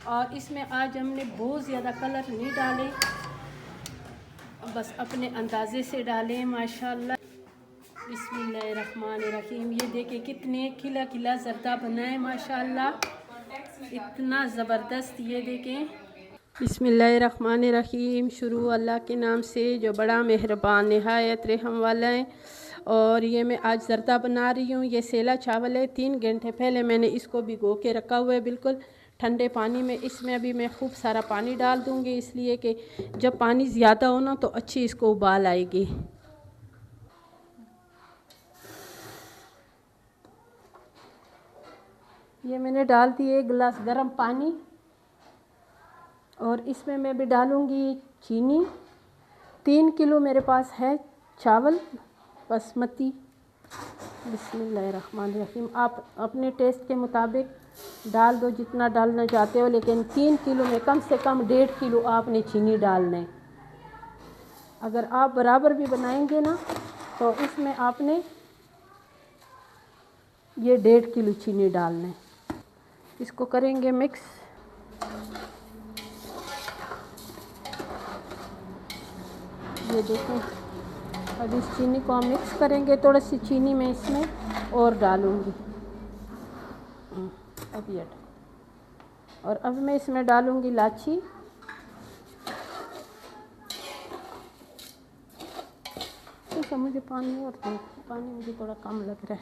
और इसमें आज हमने बहुत ज़्यादा कलर नहीं डाले, बस अपने अंदाजे से डालें। माशाल्लाह, बिस्मिल्लाहिर्रहमानिर्रहीम। ये देखिए कितने खिला खिला ज़र्दा बना है माशाल्लाह, इतना ज़बरदस्त। ये देखें, बिस्मिल्लाहिर्रहमानिर्रहीम। शुरू अल्लाह के नाम से जो बड़ा मेहरबान नहायत रहम वाला है। और ये मैं आज ज़र्दा बना रही हूँ। ये सेला चावल है, 3 घंटे पहले मैंने इसको भिगो के रखा हुआ है बिल्कुल ठंडे पानी में। इसमें अभी मैं खूब सारा पानी डाल दूँगी, इसलिए कि जब पानी ज़्यादा हो ना तो अच्छी इसको उबाल आएगी। ये मैंने डाल दिए 1 गिलास गर्म पानी, और इसमें मैं भी डालूँगी चीनी। 3 किलो मेरे पास है चावल बासमती। बिस्मिल्लाहिर्रहमानिर्रहीम। आप अपने टेस्ट के मुताबिक डाल दो जितना डालना चाहते हो, लेकिन 3 किलो में कम से कम 1.5 किलो आपने चीनी डालना है। अगर आप बराबर भी बनाएंगे ना तो इसमें आपने ये 1.5 किलो चीनी डालना है। इसको करेंगे मिक्स। ये देखें, अब इस चीनी को हम मिक्स करेंगे। थोड़ी सी चीनी मैं इसमें और डालूँगी। अब ये, और अब मैं इसमें डालूँगी इलायची। ठीक है, मुझे पानी और दो, पानी मुझे थोड़ा कम लग रहा है।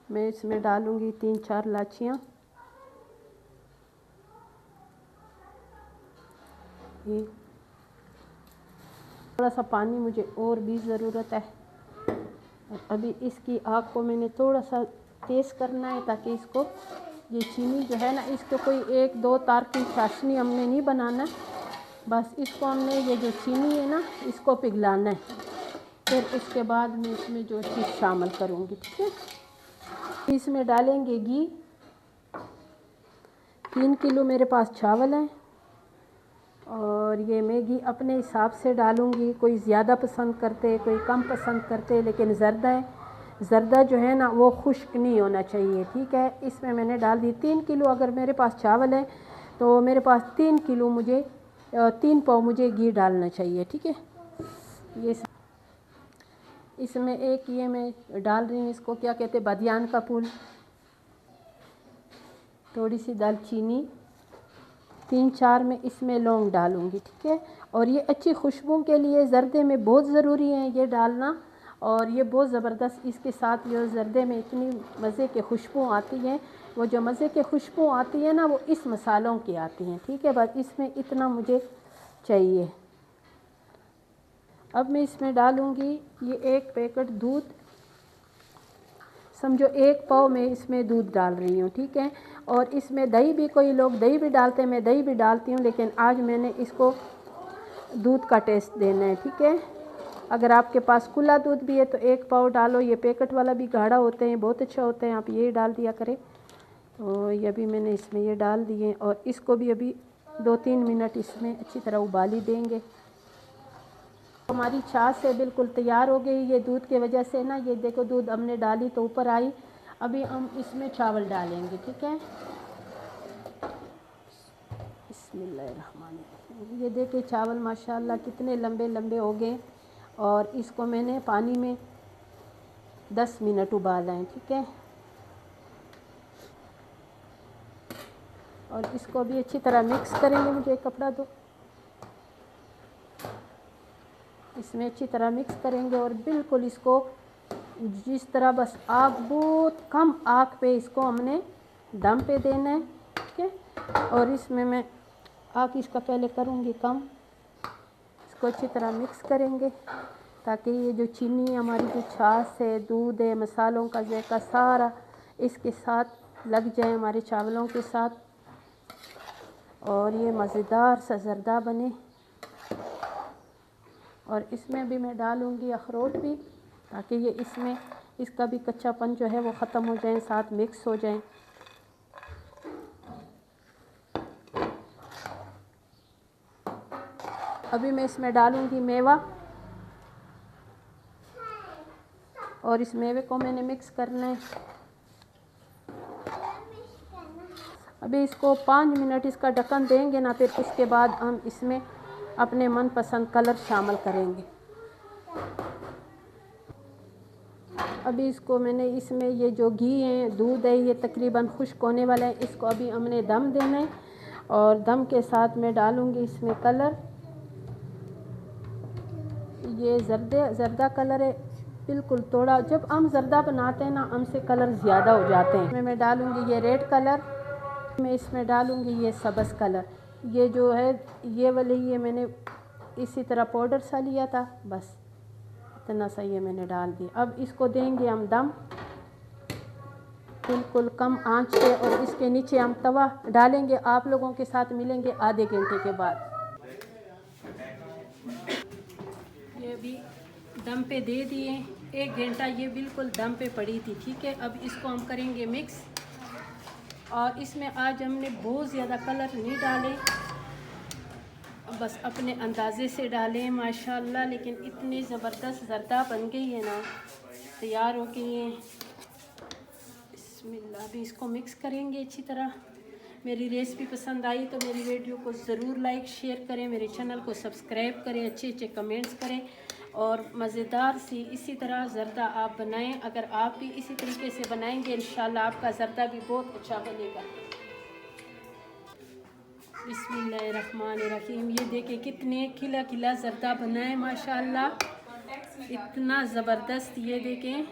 मैं इसमें डालूँगी 3-4 इलायचियाँ। ये थोड़ा सा पानी मुझे और भी ज़रूरत है। और अभी इसकी आग को मैंने थोड़ा सा तेज़ करना है, ताकि इसको, ये चीनी जो है ना, इसको कोई 1-2 तार की चाशनी हमने नहीं बनाना, बस इसको हमने, ये जो चीनी है ना, इसको पिघलाना है। फिर उसके बाद मैं इसमें जो चीज़ शामिल करूँगी, ठीक है। इसमें डालेंगे घी। 3 किलो मेरे पास चावल है, और ये मैं घी अपने हिसाब से डालूँगी। कोई ज़्यादा पसंद करते, कोई कम पसंद करते, लेकिन ज़र्दा है, ज़र्दा जो है ना वो खुश्क नहीं होना चाहिए, ठीक है। इसमें मैंने डाल दी 3 किलो। अगर मेरे पास चावल है तो मेरे पास 3 किलो मुझे 3 पाव मुझे घी डालना चाहिए, ठीक है। ये इसमें एक ये मैं डाल रही हूँ, इसको क्या कहते हैं, बादियान का फूल। थोड़ी सी दालचीनी, 3-4 में इसमें लौंग डालूँगी, ठीक है। और ये अच्छी खुशबू के लिए ज़र्दे में बहुत ज़रूरी है ये डालना, और ये बहुत ज़बरदस्त इसके साथ जो ज़र्दे में इतनी मज़े की खुशबू आती है, वो जो मज़े की खुशबू आती है ना, वो इस मसालों की आती हैं, ठीक है। बस इसमें इतना मुझे चाहिए। अब मैं इसमें डालूँगी ये 1 पैकेट दूध। समझो 1 पाव में इसमें दूध डाल रही हूँ, ठीक है। और इसमें दही भी, कोई लोग दही भी डालते हैं, मैं दही भी डालती हूँ, लेकिन आज मैंने इसको दूध का टेस्ट देना है, ठीक है। अगर आपके पास खुला दूध भी है तो 1 पाव डालो। ये पैकेट वाला भी गाढ़ा होते हैं, बहुत अच्छा होते हैं, आप ये डाल दिया करें। और ये अभी मैंने इसमें ये डाल दिए, और इसको भी अभी 2-3 मिनट इसमें अच्छी तरह उबाली देंगे। हमारी छाछ से बिल्कुल तैयार हो गई। ये दूध की वजह से ना, ये देखो दूध हमने डाली तो ऊपर आई। अभी हम इसमें चावल डालेंगे, ठीक है। बिस्मिल्लाहिर्रहमानिर्रहीम। ये देखिए चावल माशाल्लाह कितने लंबे लंबे हो गए, और इसको मैंने पानी में 10 मिनट उबाला है, ठीक है। और इसको भी अच्छी तरह मिक्स करेंगे। मुझे एक कपड़ा दो। इसमें अच्छी तरह मिक्स करेंगे, और बिल्कुल इसको जिस तरह, बस आग बहुत कम आग पे इसको हमने दम पे देना है, ठीक है। और इसमें मैं आग इसका पहले करूँगी कम। इसको अच्छी तरह मिक्स करेंगे, ताकि ये जो चीनी हमारी, जो छाछ है, दूध है, मसालों का जायका सारा इसके साथ लग जाए, हमारे चावलों के साथ, और ये मज़ेदार सा ज़र्दा बने। और इसमें भी मैं डालूँगी अखरोट भी, ताकि ये इसमें इसका भी कच्चापन जो है वो ख़त्म हो जाए, साथ मिक्स हो जाए। अभी मैं इसमें डालूँगी मेवा, और इस मेवे को मैंने मिक्स करना है। अभी इसको 5 मिनट इसका ढक्कन देंगे ना, फिर उसके बाद हम इसमें अपने मनपसंद कलर शामिल करेंगे। अभी इसको मैंने इसमें ये जो घी है, दूध है, ये तकरीबन खुश्क होने वाला है। इसको अभी हमने दम देना है और दम के साथ मैं डालूँगी इसमें कलर। ये जर्दा कलर है, बिल्कुल थोड़ा। जब हम जर्दा बनाते हैं ना, हमसे कलर ज़्यादा हो जाते हैं। मैं डालूँगी ये रेड कलर, मैं इसमें डालूँगी ये सब्ज़ कलर। ये जो है ये वाले, ये मैंने इसी तरह पाउडर सा लिया था, बस इतना सा ये मैंने डाल दिया। अब इसको देंगे हम दम बिल्कुल कम आंच पे, और इसके नीचे हम तवा डालेंगे। आप लोगों के साथ मिलेंगे आधे घंटे के बाद। ये भी दम पे दे दिए, 1 घंटा ये बिल्कुल दम पे पड़ी थी, ठीक है। अब इसको हम करेंगे मिक्स, और इसमें आज हमने बहुत ज़्यादा कलर नहीं डाले, बस अपने अंदाज़े से डालें माशाल्लाह। लेकिन इतनी ज़बरदस्त ज़र्दा बन गई है ना, तैयार हो गई है। बिस्मिल्लाह। अभी इसको मिक्स करेंगे अच्छी तरह। मेरी रेसिपी पसंद आई तो मेरी वीडियो को ज़रूर लाइक शेयर करें, मेरे चैनल को सब्सक्राइब करें, अच्छे अच्छे कमेंट्स करें, और मज़ेदार सी इसी तरह ज़र्दा आप बनाएं। अगर आप भी इसी तरीके से बनाएंगे, इंशाल्लाह आपका ज़र्दा भी बहुत अच्छा बनेगा। बिस्मिल्लाहिर्रहमानिर्रहीम। ये देखिए कितने खिला खिला ज़र्दा बना है माशाल्लाह, इतना ज़बरदस्त। ये देखें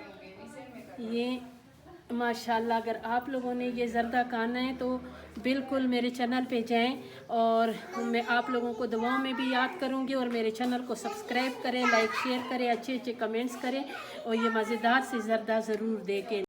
ये माशाल्लाह। अगर आप लोगों ने ये ज़र्दा खाना है तो बिल्कुल मेरे चैनल पे जाएं, और मैं आप लोगों को दुआओं में भी याद करूंगी। और मेरे चैनल को सब्सक्राइब करें, लाइक शेयर करें, अच्छे अच्छे कमेंट्स करें, और ये मज़ेदार सी ज़र्दा ज़रूर देखें।